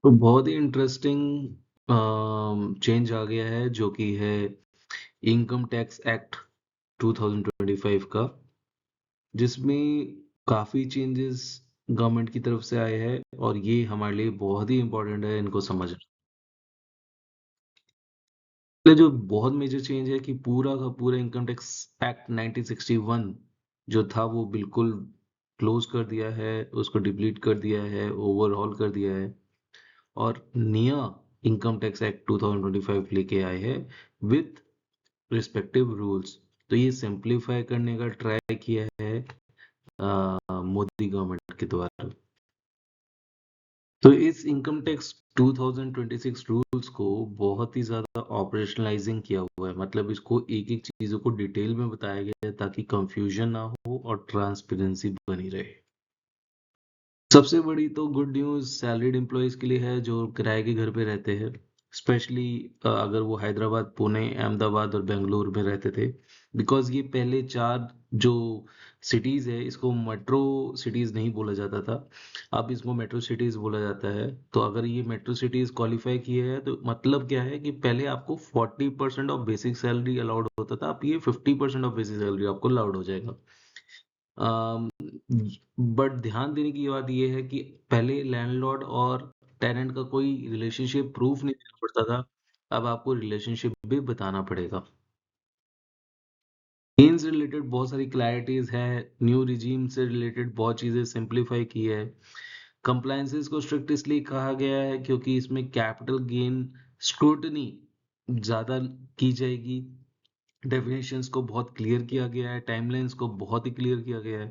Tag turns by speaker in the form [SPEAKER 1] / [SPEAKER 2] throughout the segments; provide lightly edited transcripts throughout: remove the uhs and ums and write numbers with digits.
[SPEAKER 1] तो बहुत ही interesting change आ गया है जो कि है इनकम टैक्स एक्ट 2025 का, जिसमें काफ़ी चेंजेस गवर्नमेंट की तरफ से आए हैं और ये हमारे लिए बहुत ही इम्पोर्टेंट है इनको समझना। पहले जो बहुत मेजर चेंज है कि पूरा का पूरा इनकम टैक्स एक्ट 1961 जो था वो बिल्कुल क्लोज कर दिया है, उसको डिलीट कर दिया है, ओवरहॉल कर दिया है और नया इनकम टैक्स एक्ट 2025 लेके आए हैं विथ रिस्पेक्टिव रूल्स। तो ये सिंप्लीफाई करने का ट्राई किया है मोदी गवर्नमेंट के द्वारा। तो इस इनकम टैक्स 2026 रूल्स को बहुत ही ज़्यादा ऑपरेशनलाइजिंग किया हुआ है, मतलब इसको एक एक चीज़ों को डिटेल में बताया गया है ताकि कंफ्यूजन ना हो और ट्रांसपेरेंसी बनी रहे। सबसे बड़ी तो गुड न्यूज़ सैलरीड एम्प्लॉयज़ के लिए है जो किराए के घर पे रहते हैं, स्पेशली अगर वो हैदराबाद, पुणे, अहमदाबाद और बेंगलुरु में रहते थे। बिकॉज़ ये पहले 4 जो सिटीज़ है इसको मेट्रो सिटीज़ नहीं बोला जाता था, अब इसको मेट्रो सिटीज़ बोला जाता है। तो अगर ये मेट्रो सिटीज़ क्वालिफ़ाई किए हैं तो मतलब क्या है कि पहले आपको 40% ऑफ बेसिक सैलरी अलाउड होता था, अब ये 50% ऑफ बेसिक सैलरी आपको अलाउड हो जाएगा। अम, बट ध्यान देने की बात ये है कि पहले लैंडलॉर्ड और टेनेंट का कोई रिलेशनशिप प्रूफ नहीं देना पड़ता था, अब आपको रिलेशनशिप भी बताना पड़ेगा। गेन से रिलेटेड बहुत सारी क्लैरिटीज है, न्यू रिजीम से रिलेटेड बहुत चीजें सिंप्लीफाई की है। कंप्लायंसेस को स्ट्रिक्ट इसलिए कहा गया है क्योंकि इसमें कैपिटल गेन स्क्रूटनी ज्यादा की जाएगी। डेफिनेशंस को बहुत क्लियर किया गया है, टाइमलाइंस को बहुत ही क्लियर किया गया है,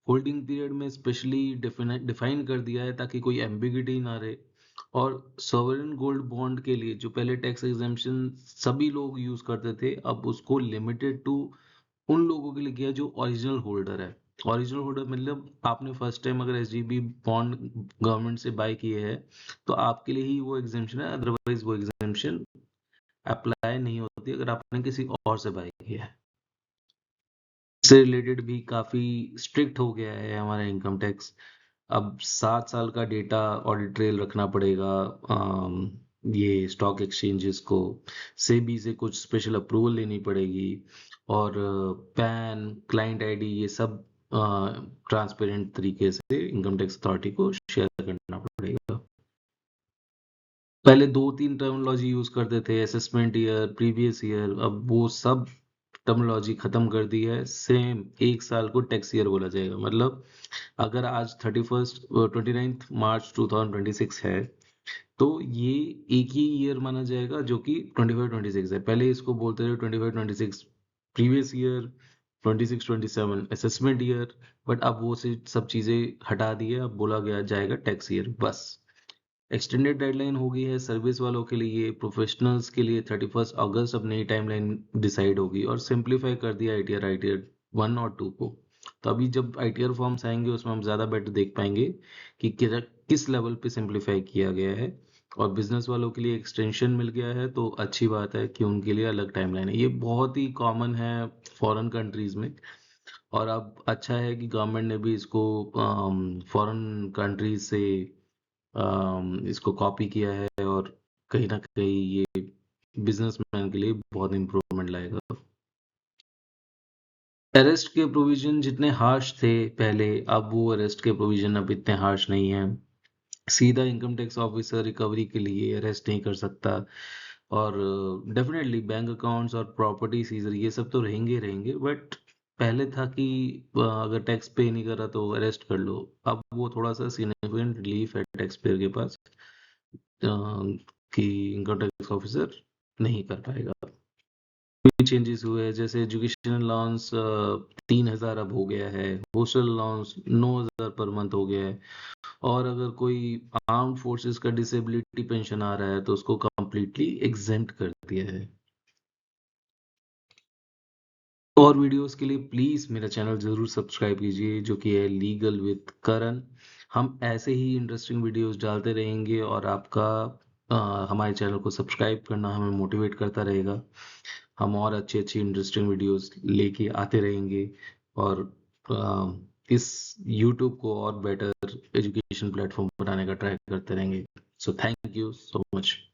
[SPEAKER 1] होल्डिंग पीरियड में स्पेशली डिफाइन कर दिया है ताकि कोई एम्बिगिटी ना रहे। और सॉवरेन गोल्ड बॉन्ड के लिए जो पहले टैक्स एग्जेम्पशन सभी लोग यूज करते थे, अब उसको लिमिटेड टू उन लोगों के लिए किया जो ओरिजिनल होल्डर है। ओरिजिनल होल्डर मतलब आपने फर्स्ट टाइम अगर एसजीबी बॉन्ड गवर्नमेंट से बाय किए हैं तो आपके लिए ही वो एग्जेम्पशन है, अदरवाइज वो एग्जेम्पशन अप्लाई नहीं होती अगर आपने किसी और से बाय किया है। इससे रिलेटेड भी काफी स्ट्रिक्ट हो गया है हमारा इनकम टैक्स। अब 7 साल का डेटा ऑडिट ट्रेल रखना पड़ेगा। ये स्टॉक एक्सचेंजेस को सेबी से कुछ स्पेशल अप्रूवल लेनी पड़ेगी और पैन, क्लाइंट आईडी ये सब ट्रांसपेरेंट तरीके से इनकम टैक्स अथॉरिटी को शेयर करना पड़ेगा। पहले 2-3 टर्मिनोलॉजी यूज करते थे, असेसमेंट ईयर, प्रीवियस ईयर, अब वो सब टर्मिनोलॉजी खत्म कर दी है। सेम 1 साल को टैक्स ईयर बोला जाएगा। मतलब अगर आज 29 मार्च 2026 है तो ये एक ही ईयर माना जाएगा जो कि 25-26 है। पहले इसको बोलते थे 25-26 previous year, 26-27 assessment year, but अब वो से सब चीजें हटा दी है, अब बोला गया जाएगा टैक्स ईयर बस। एक्सटेंडेड डेडलाइन हो गई है सर्विस वालों के लिए, प्रोफेशनल्स के लिए 31 अगस्त अब नई टाइमलाइन डिसाइड होगी और सिंप्लीफाई कर दिया आईटीआर 1 और 2 को। तो अभी जब आईटीआर फॉर्म्स आएंगे उसमें हम ज़्यादा बेटर देख पाएंगे कि किस लेवल पे सिंप्लीफाई किया गया है। और बिजनेस वालों के लिए एक्सटेंशन मिल गया है तो अच्छी बात है कि उनके लिए अलग टाइमलाइन है। ये बहुत ही कॉमन है फॉरेन कंट्रीज में और अब अच्छा है कि गवर्नमेंट ने भी इसको फॉरेन कंट्रीज से इसको कॉपी किया है और कहीं ना कहीं ये बिजनेसमैन के लिए बहुत इम्प्रूवमेंट लाएगा। अरेस्ट के प्रोविजन जितने हार्श थे पहले, अब वो अरेस्ट के प्रोविजन अब इतने हार्श नहीं है। सीधा इनकम टैक्स ऑफिसर रिकवरी के लिए अरेस्ट नहीं कर सकता और डेफिनेटली बैंक अकाउंट्स और प्रॉपर्टी सीजर ये सब तो रहेंगे रहेंगे, बट पहले था कि अगर टैक्स पे नहीं करा तो अरेस्ट कर लो। अब वो थोड़ा सा सिग्निफिकेंट रिलीफ है टैक्स पेयर के पास कि इनकम टैक्स ऑफिसर नहीं कर पाएगा। भी चेंजेस हुए हैं जैसे एजुकेशन अलाउंस 3,000 अब हो गया है, हॉस्टल अलाउंस 9,000 पर मंथ हो गया है और अगर कोई आर्म्ड फोर्सेस का डिसेबिलिटी पेंशन आ रहा है तो उसको कंप्लीटली एग्जेम्प्ट कर दिया है। और वीडियोस के लिए प्लीज मेरा चैनल जरूर सब्सक्राइब कीजिए जो कि है लीगल विद करण। हम ऐसे ही इंटरेस्टिंग वीडियोस डालते रहेंगे और आपका हमारे चैनल को सब्सक्राइब करना हमें मोटिवेट करता रहेगा। हम और अच्छी अच्छी इंटरेस्टिंग वीडियोस लेके आते रहेंगे और इस YouTube को और बेटर एजुकेशन प्लेटफॉर्म बनाने का ट्राई करते रहेंगे। So thank you so much.